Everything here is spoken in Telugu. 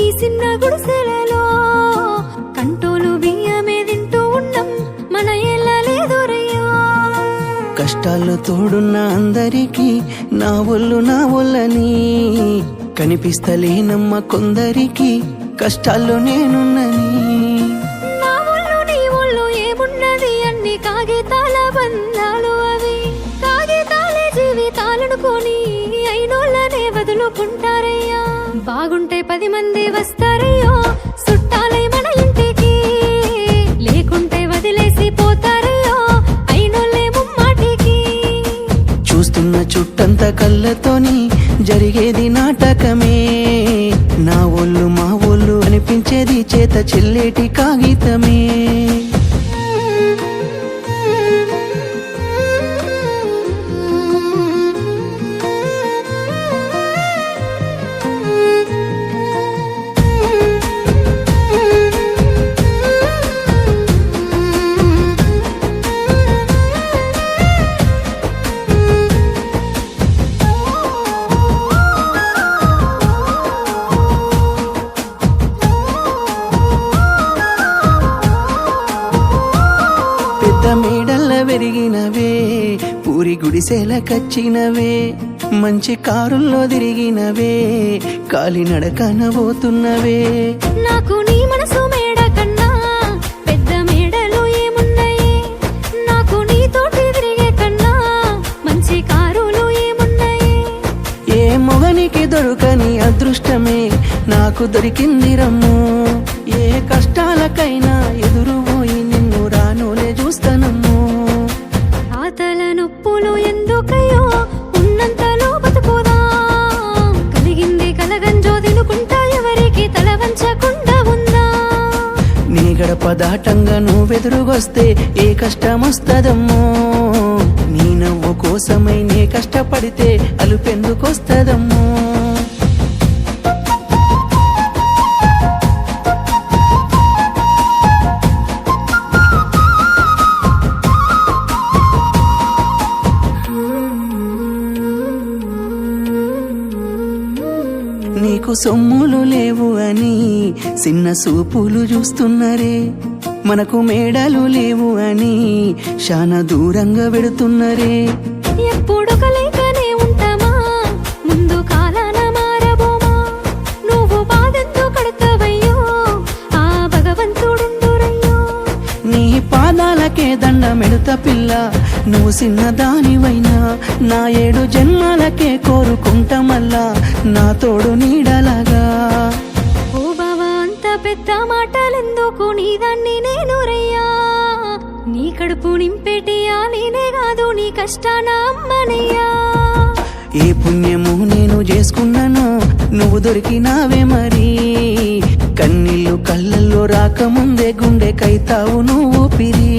ఈ చిన్న గుడిసెలలో కంటోలు బియ్యమే తింటూ ఉన్నాం మన ఎల్లలేదురయ్యో. కష్టాల్లో తోడున్న అందరికీ నా ఒళ్ళని కనిపిస్తలేనమ్మ కొందరికి కష్టాల్లో నేనున్నని. నా ఒళ్ళు నీ ఒళ్ళు ఏమున్నది అన్ని కాగితాల బంధాలు, అవి కాగితాలే జీవితాలనుకొని అయినోళ్ళనే వదులుకుంటారయ్యా. బాగుంటే 10 మంది వస్తారయ్యో చుట్టాలై మన ఇంటికి, లేకుంటే వదిలేసి పోతారయ్యో అయినోళ్ళే ముమ్మాటికి. చూస్తున్న చుట్టంత కళ్ళతోని జరిగేది నాటకమే, నా ఒళ్ళు మా ఒళ్ళు అనిపించేది చేత చెల్లేటి కాగితమే. మేడల్ల పెరిగినవే పూరి గుడిసెల కచ్చినవే, మంచి కారుల్లో తిరిగినవే కాలినడకన పోతున్నవే. నాకు నీ మనసు మేడ కన్నా పెద్ద మేడలు ఏమున్నాయి, నాకు నీతోటి తిరిగే కన్నా మంచి కారులు ఏమున్నాయి. ఏ మొగనికి దొరకని అదృష్టమే నాకు దొరికింది రమ్ము, ఏ కష్టాలకైనా ఎదురుపోయి నిన్ను రానోలే చూస్తానమ్ము. ఆతల నొప్పులు ఎందుకయ్యో ఉన్నంతలో బతుకుదా, కలిగింది కలగంజో తినుకుంటా ఎవరికి తల వంచకుండా ఉందా. నీ గడప దాటంగా నువ్వెదురుగొస్తే ఏ కష్టమొస్తదమ్మో, నీ నవ్వు కోసమై నే కష్టపడితే అలుపెందుకొస్తదమ్మో. నీకు సొమ్ములు లేవు అని చిన్న సూపులు చూస్తున్నరే, మనకు మేడలు లేవు అని శానా దూరంగా పెడుతున్నరే. ఎప్పుడు కలయికనే ఉంటామా ముందు కాలాన మారబోమా, నువ్వు బాధెందు కడతావయ్యో ఆ భగవంతుడుండురయ్యో. నీ పాదాలకే దండమెడుత పిల్ల, నువ్వు చిన్నదానివైనా నా 7 జన్మాలకే కోరుకుంటా మల్లా నా తోడు నీడలాగా. ఓ బావా అంత పెద్ద మాటలెందుకు, నీదాన్ని నేను రయ్యా, నీ కడుపు నింపేటియా నేనే కాదు నీ కష్టాన అమ్మనయ్యా. ఏ పుణ్యము నేను చేసుకున్నానో నువ్వు దొరికినావే మరి, కన్నీళ్ళు కళ్ళల్లో రాకముందే గుండె కైతావు నువ్వు పిరి.